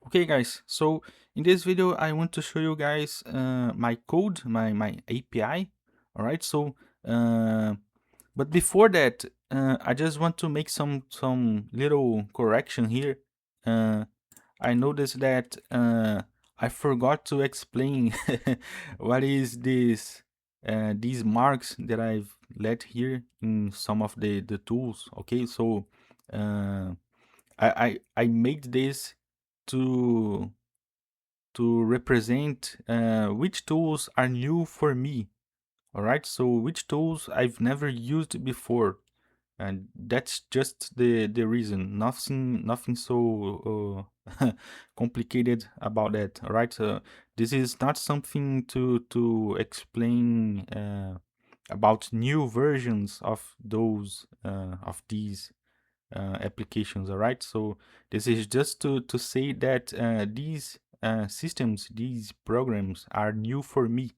Okay guys, so in this video I want to show you guys my code, my API. Alright, so uh, but before that I just want to make some little correction here. uh, I noticed that I forgot to explain what is this these marks that I've let here in some of the tools. Okay, so uh, I made this to represent which tools are new for me. All right, so which tools I've never used before, and that's just the reason. Nothing so complicated about that. All right, this is not something to explain about new versions of those of these applications. All right, so this is just to say that these systems, these programs are new for me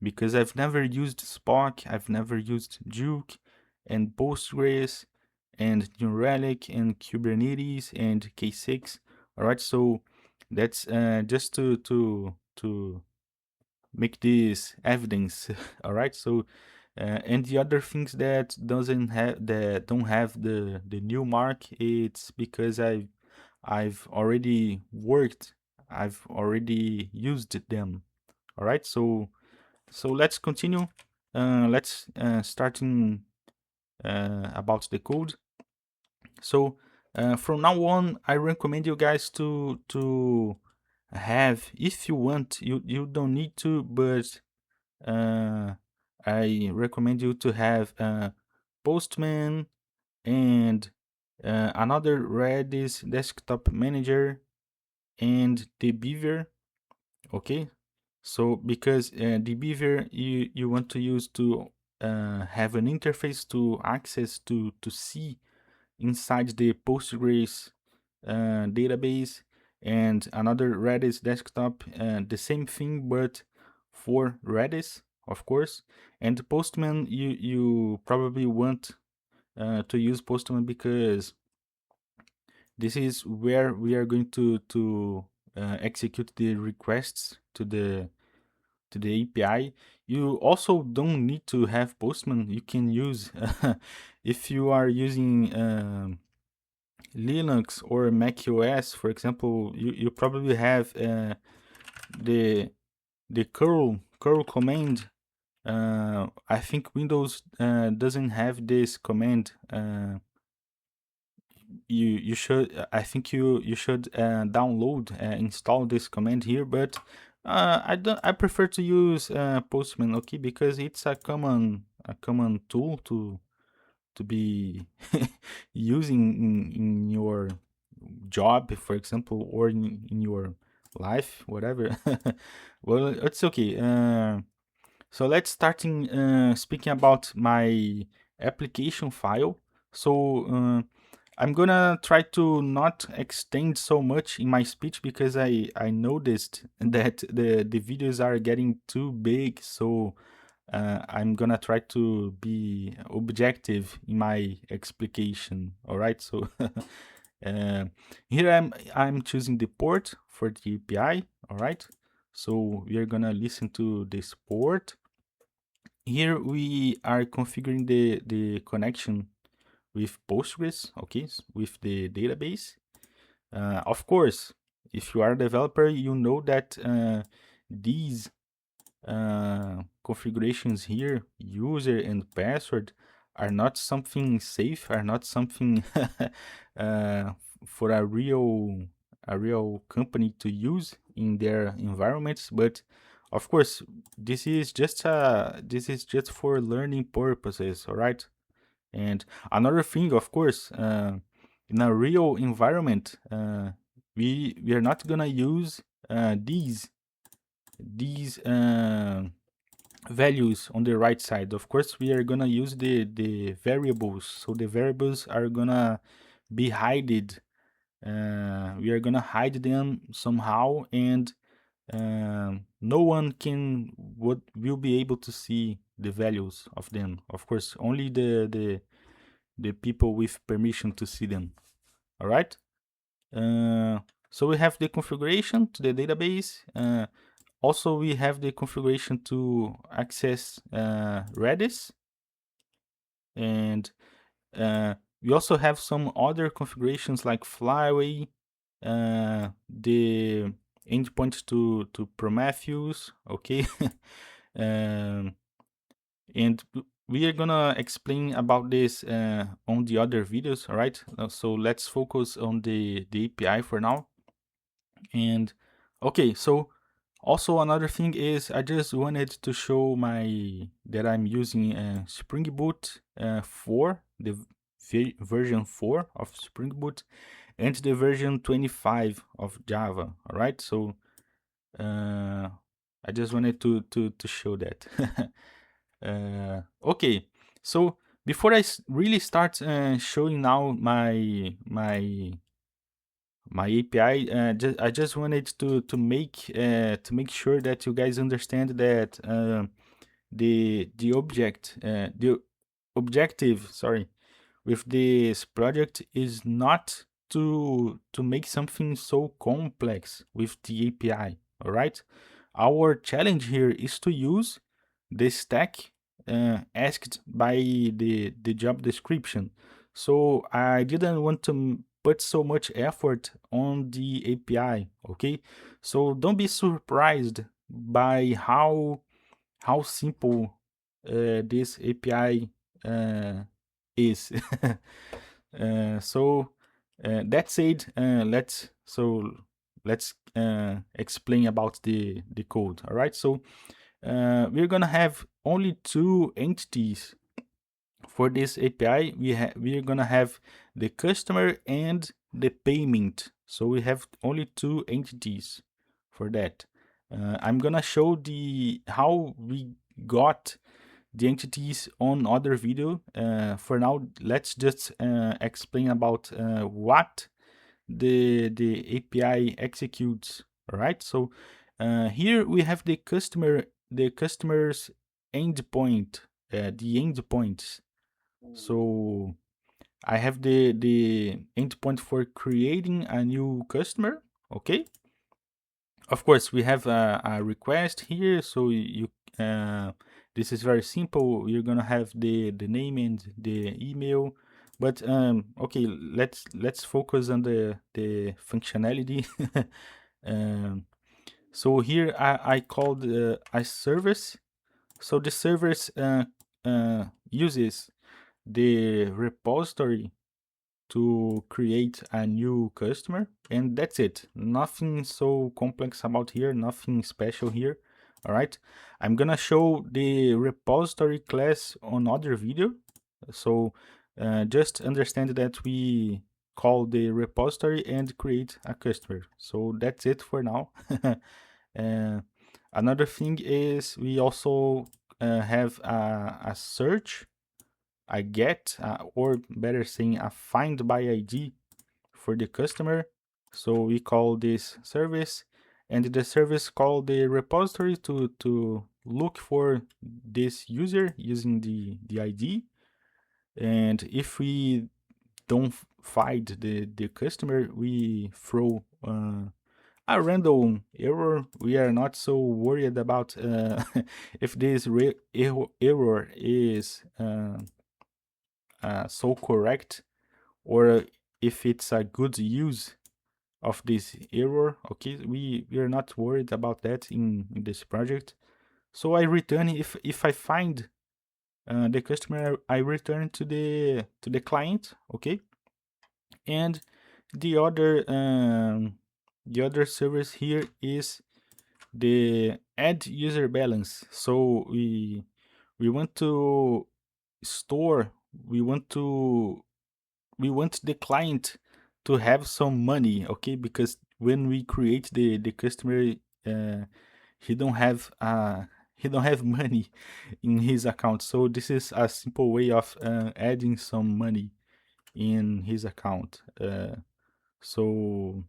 because I've never used Spock, I've never used Duke and Postgres and New Relic and Kubernetes and K6. All right, so that's just to make this evidence. All right, so and the other things that doesn't have that don't have the new mark, it's because I've already worked, I've already used them. All right, so let's continue. Let's starting about the code. So from now on, I recommend you guys to have, if you want, you don't need to, but uh, I recommend you to have Postman and another Redis desktop manager and the Beaver. Okay, so because the Beaver you want to use to have an interface to access to see inside the Postgres database, and another Redis desktop, the same thing but for Redis, of course. And Postman, you probably want to use Postman because this is where we are going to execute the requests to the API. You also don't need to have Postman. You can use if you are using Linux or Mac OS, for example, you probably have the curl command. I think Windows doesn't have this command. You should, I think you should download install this command here, but I prefer to use Postman, okay, because it's a common tool to be using in your job, for example, or in your life, whatever. Well, it's okay. So let's starting speaking about my application file. So I'm gonna try to not extend so much in my speech because I noticed that the videos are getting too big. So I'm gonna try to be objective in my explication. All right, so uh, here I'm choosing the port for the API. All right, so we are gonna listen to this port. Here we are configuring the connection with Postgres, okay, with the database. Of course, if you are a developer, you know that these configurations here, user and password, are not something safe, are not something uh, for a real company to use in their environments. But of course, this is just for learning purposes, all right? And another thing, of course, in a real environment, we are not gonna use these values on the right side. Of course, we are gonna use the variables. So the variables are gonna be hided. We are gonna hide them somehow, and no one can what will be able to see the values of them. Of course, only the people with permission to see them. All right. So we have the configuration to the database. Also, we have the configuration to access Redis, and we also have some other configurations like Flyway, the endpoint to Prometheus, okay? um, and we are gonna explain about this on the other videos, all right? So let's focus on the API for now. And okay, so also another thing is I just wanted to show that I'm using Spring Boot 4, the version 4 of Spring Boot, and the version 25 of Java. All right, so I just wanted to show that. Okay, so before I really start showing now my API, I just wanted to make sure that you guys understand that the objective, sorry, with this project is not to make something so complex with the API. All right, our challenge here is to use the stack asked by the job description. So I didn't want to put so much effort on the API. Okay, so don't be surprised by how simple this API is. So that said, let's explain about the code. All right, so we're gonna have only two entities for this API. We're gonna have the customer and the payment. So we have only two entities for that. I'm gonna show the how we got the entities on other video. For now, let's just explain about what the API executes. All right. So here we have the customer's endpoint, the endpoints. So I have the endpoint for creating a new customer. Okay. Of course, we have a request here. So this is very simple. You're gonna have the name and the email. But okay, let's focus on the functionality. um, so here I called a service. So the service uses the repository to create a new customer, and that's it. Nothing so complex about here, nothing special here. All right, I'm gonna show the repository class on other video. So just understand that we call the repository and create a customer. So that's it for now. uh, Another thing is we also have a search, a get, or better saying a find by ID for the customer. So we call this service, and the service call the repository to look for this user using the ID. And if we don't find the customer, we throw a random error. We are not so worried about if this error is so correct, or if it's a good use of this error. Okay, we are not worried about that in this project. So I return, if I find the customer, I return to the client. Okay, and the other service here is the add user balance. So we want to store, we want to we want the client to have some money. Okay, because when we create the customer, uh, he don't have he don't have money in his account. So this is a simple way of adding some money in his account. So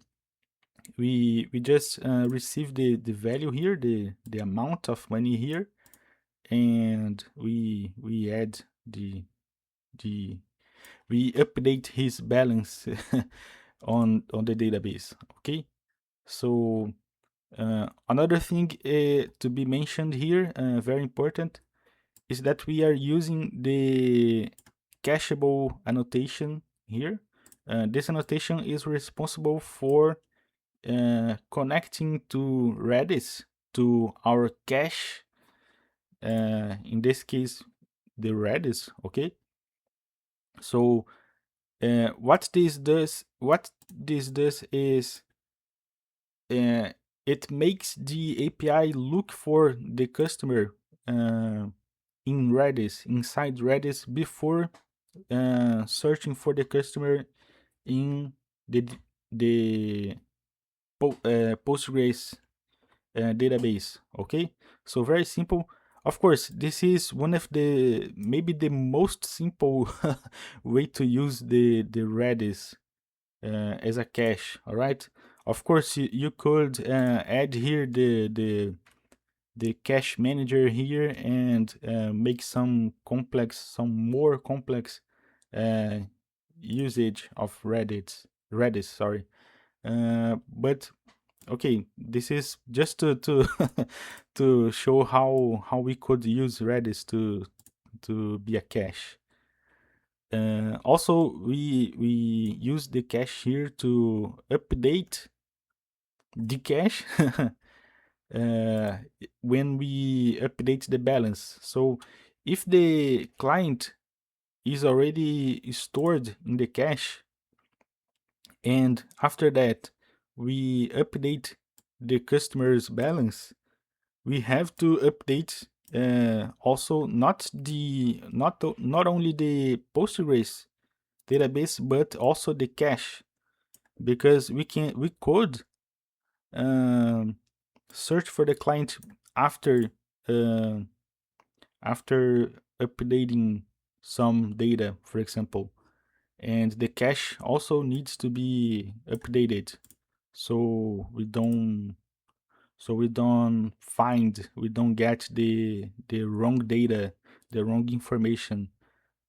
we just receive the value here, the amount of money here, and we add the we update his balance on the database. Okay, So another thing to be mentioned here, very important, is that we are using the cacheable annotation here. This annotation is responsible for connecting to Redis, to our cache, in this case, the Redis, okay? So what this does is uh, it makes the API look for the customer uh, in Redis, inside Redis, before searching for the customer in the the Postgres database. Okay, so very simple. Of course, this is one of the maybe the most simple way to use the Redis as a cache. All right. Of course, you could add here the cache manager here and make some more complex uh, usage of Redis, sorry. But okay, this is just to to show how we could use Redis to be a cache. Also, we use the cache here to update the cache uh, when we update the balance. So if the client is already stored in the cache, and after that we update the customer's balance, we have to update also not only the Postgres database but also the cache, because we could um, search for the client after uh, after updating some data, for example, and the cache also needs to be updated, so we don't get the wrong data, the wrong information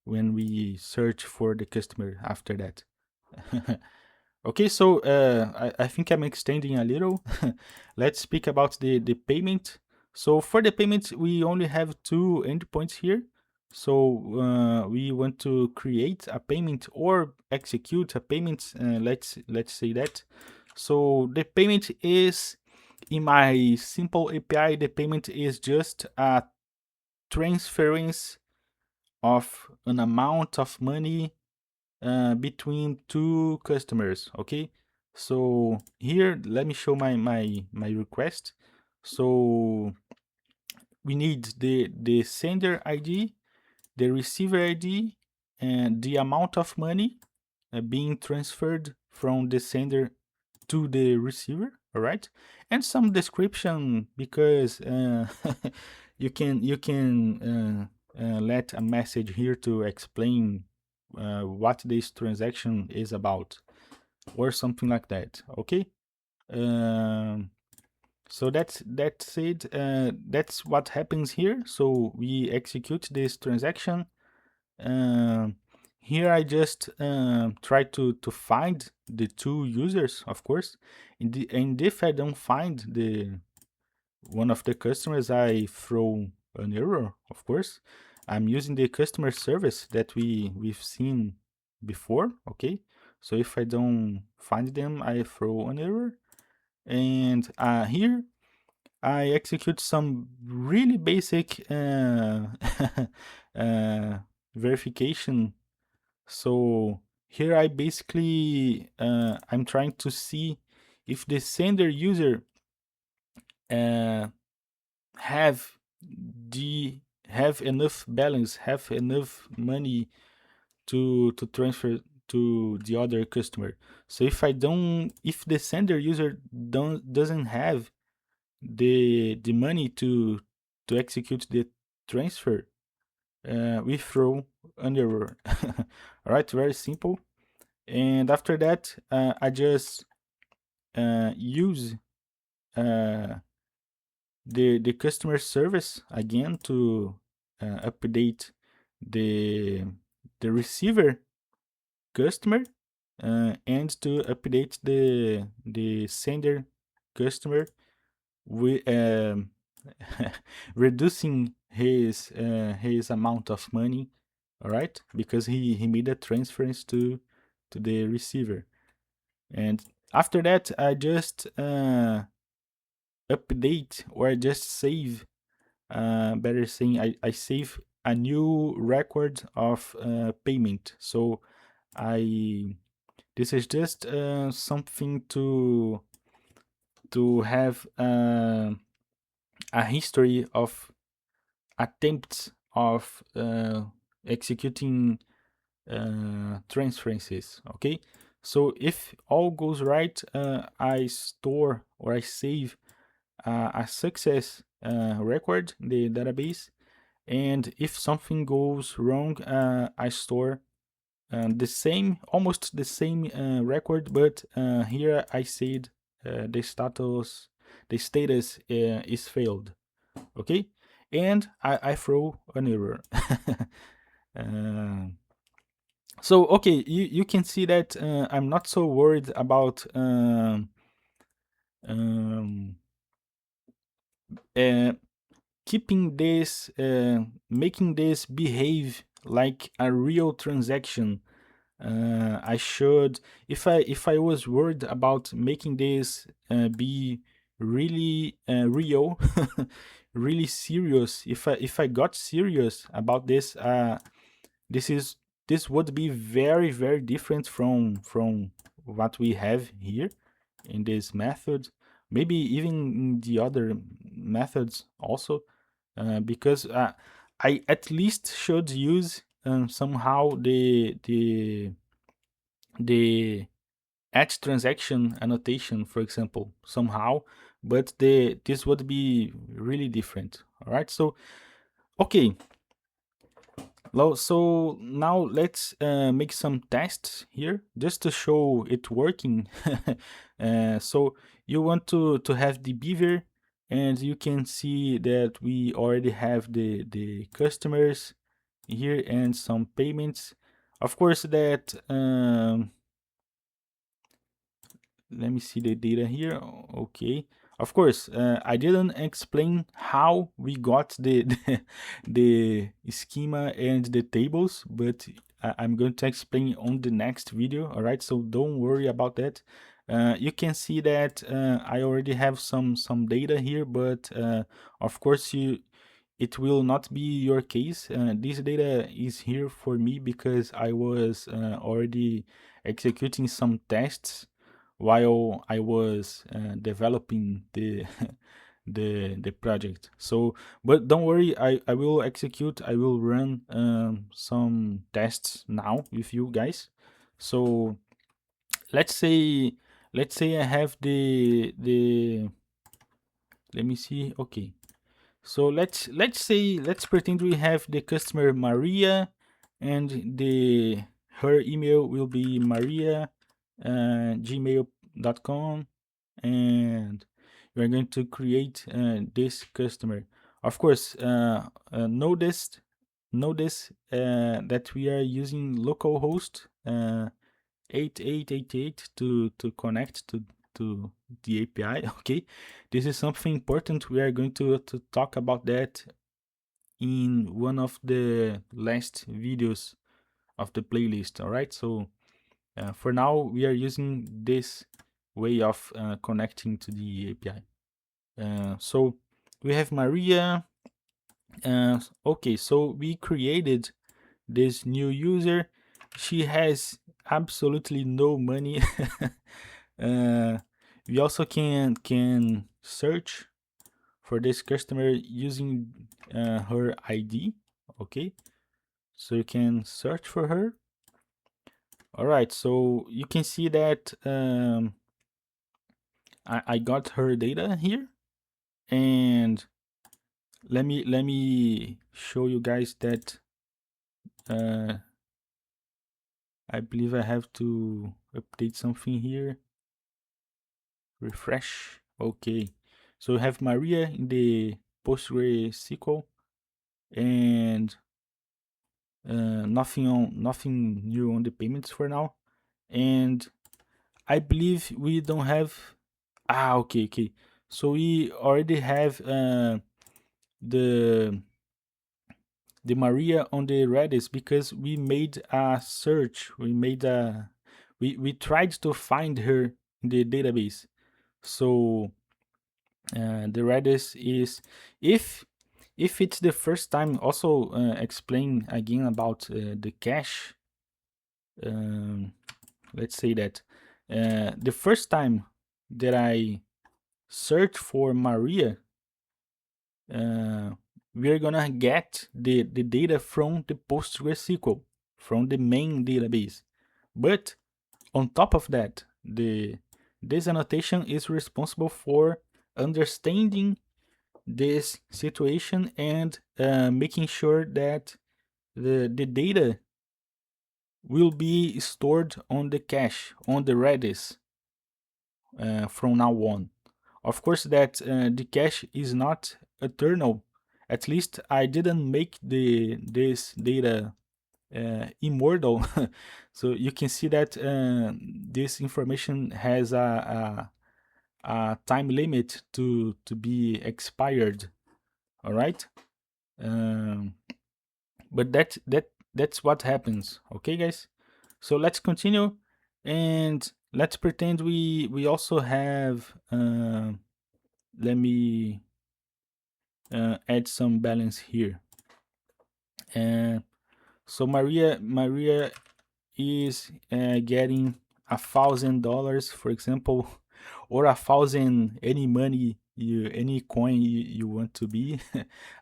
when we search for the customer after that. Okay, so I think I'm extending a little. Let's speak about the payment. So for the payment, we only have two endpoints here. So we want to create a payment or execute a payment. Let's say that. So the payment is, in my simple API, the payment is just a transference of an amount of money between two customers. Okay, so here let me show my request. So we need the sender ID, the receiver ID, and the amount of money being transferred from the sender to the receiver. All right, and some description, because you can let a message here to explain what this transaction is about, or something like that. Okay. Um, so that's it. That's what happens here. So we execute this transaction. Um, Here I just try to find the two users, of course. And if I don't find the one of the customers, I throw an error, of course. I'm using the customer service that we've seen before, okay? So if I don't find them, I throw an error. And here I execute some really basic uh, verification. So here I basically I'm trying to see if the sender user uh, have the have enough balance, have enough money to transfer to the other customer. So if the sender user doesn't have the money to execute the transfer, we throw an error. All right, very simple. And after that, I just use uh, the customer service again to update the the receiver customer and to update the sender customer, we reducing his amount of money, all right, because he made a transference to the receiver. And after that, I just update, or I just save, better saying, I save a new record of payment. So this is just something to have a history of attempts of executing transferences. Okay, so if all goes right, I store, or I save a success record in the database. And if something goes wrong, I store the same, almost the same record, but here I said the status is failed. Okay, and I throw an error. uh, so okay, you can see that I'm not so worried about um, uh, keeping this, making this behave like a real transaction. I should, if I was worried about making this be really real, really serious. If I got serious about this, this is this would be very, very different from what we have here in this method. Maybe even in the other methods also, because I at least should use somehow the at transaction annotation, for example, somehow, but this would be really different. All right, so okay. So now let's make some tests here just to show it working. So you want to have the beaver, and you can see that we already have the customers here and some payments. Of course, that let me see the data here. Okay, of course, I didn't explain how we got the the schema and the tables, but I'm going to explain on the next video. All right, so don't worry about that. You can see that I already have some data here, but of course it will not be your case. This data is here for me because I was already executing some tests while I was developing the the project. So, but don't worry, I will execute. I will run some tests now with you guys. So let's say I have the let me see. Okay, so let's pretend we have the customer Maria, and the her email will be Maria gmail.com, and we're going to create this customer. Of course, notice that we are using localhost 8888 to connect to the API. Okay, this is something important. We are going to talk about that in one of the last videos of the playlist. All right, so for now we are using this way of connecting to the API. So we have Maria. Okay, so we created this new user. She has absolutely no money. We also can search for this customer using her ID. Okay, so you can search for her. All right, so you can see that I got her data here, and let me show you guys that I believe I have to update something here. Refresh. Okay, so we have Maria in the PostgreSQL, and nothing new on the payments for now. And I believe we don't have Okay. So we already have the Maria on the Redis because we made a search. We tried to find her in the database. So the Redis is, if it's the first time. Also explain again about the cache. Um, let's say that the first time that I search for Maria, uh, we're gonna get the data from the PostgreSQL, from the main database. But on top of that, this annotation is responsible for understanding this situation and making sure that the data will be stored on the cache, on the Redis, from now on. Of course, that the cache is not eternal. At least I didn't make this data immortal. So you can see that this information has a time limit to be expired. All right. Um, but that's what happens. Okay, guys. So let's continue, and let's pretend we also have. Let me add some balance here. And so Maria is getting $1,000, for example, or 1,000, any money you, any coin you want to be.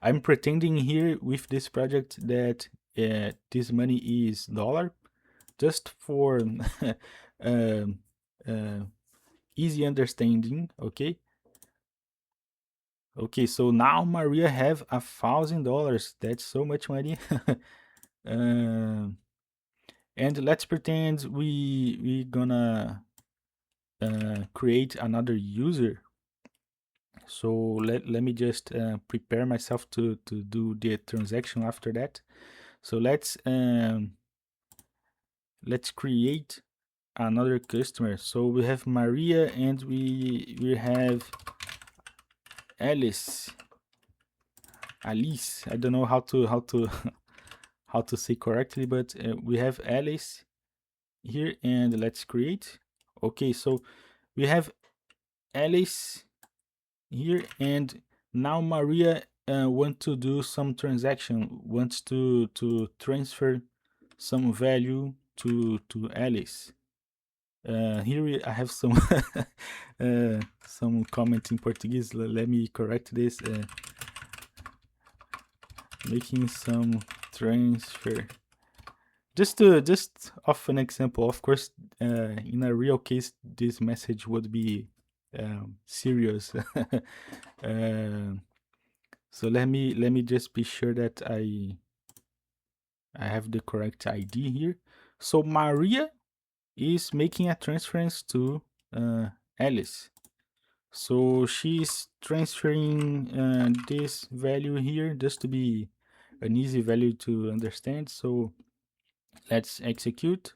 I'm pretending here with this project that this money is dollar, just for um, uh, easy understanding. Okay, so now Maria have $1,000. That's so much money. Um, and let's pretend we gonna create another user. So let me just prepare myself to do the transaction after that. So let's create another customer. So we have Maria and we have Alice. Alice. I don't know how to how to say correctly, but we have Alice here, and let's create. Okay, so we have Alice here, and now Maria want to do some transaction, wants to transfer some value to Alice. Here I have some comment in Portuguese. Let me correct this. Making some transfer. Just of an example. Of course, in a real case, this message would be serious. So let me just be sure that I have the correct ID here. So Maria is making a transference to Alice. So she's transferring this value here just to be an easy value to understand. So let's execute.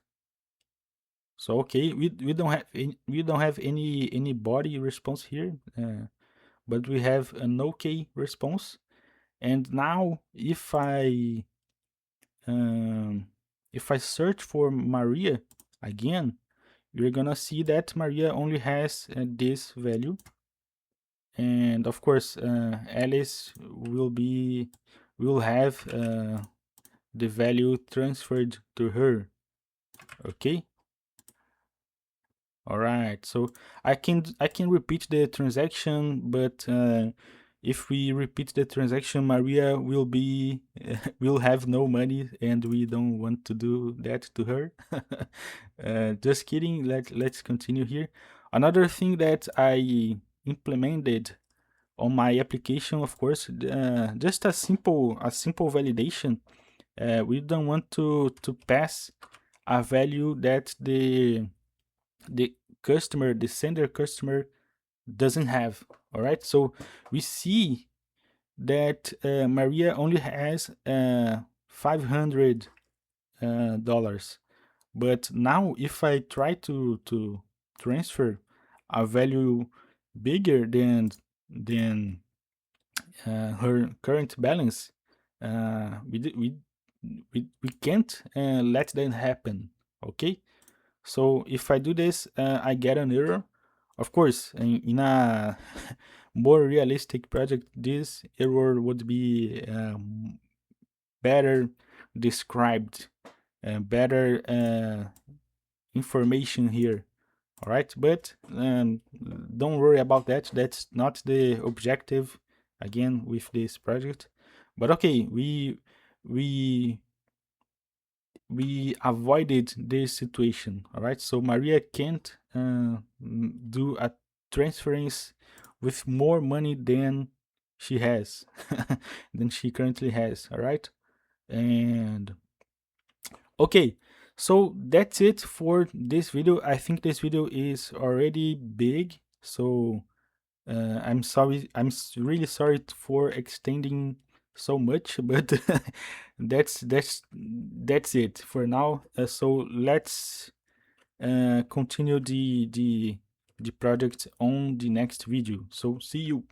So okay, we don't have any body response here, but we have an okay response. And now um, if I search for Maria again, you're gonna see that Maria only has this value, and of course Alice will have the value transferred to her. Okay. All right, so I can repeat the transaction, but if we repeat the transaction, Maria will be will have no money, and we don't want to do that to her. Just kidding. Let's continue here. Another thing that I implemented on my application, of course, just a simple validation. We don't want to pass a value that the customer, the sender customer, doesn't have. All right, so we see that Maria only has $500. But now if I try to transfer a value bigger than her current balance, we can't let that happen. Okay, so if I do this, I get an error. Of course, in a more realistic project, this error would be better described, better information here. All right, but don't worry about that. That's not the objective again with this project. But okay, we we avoided this situation. All right, so Maria can't do a transference with more money than she has, than she currently has. All right, and okay, so that's it for this video. I think this video is already big, so I'm sorry. Really sorry for extending so much, but that's it for now. So let's continue the project on the next video. So see you.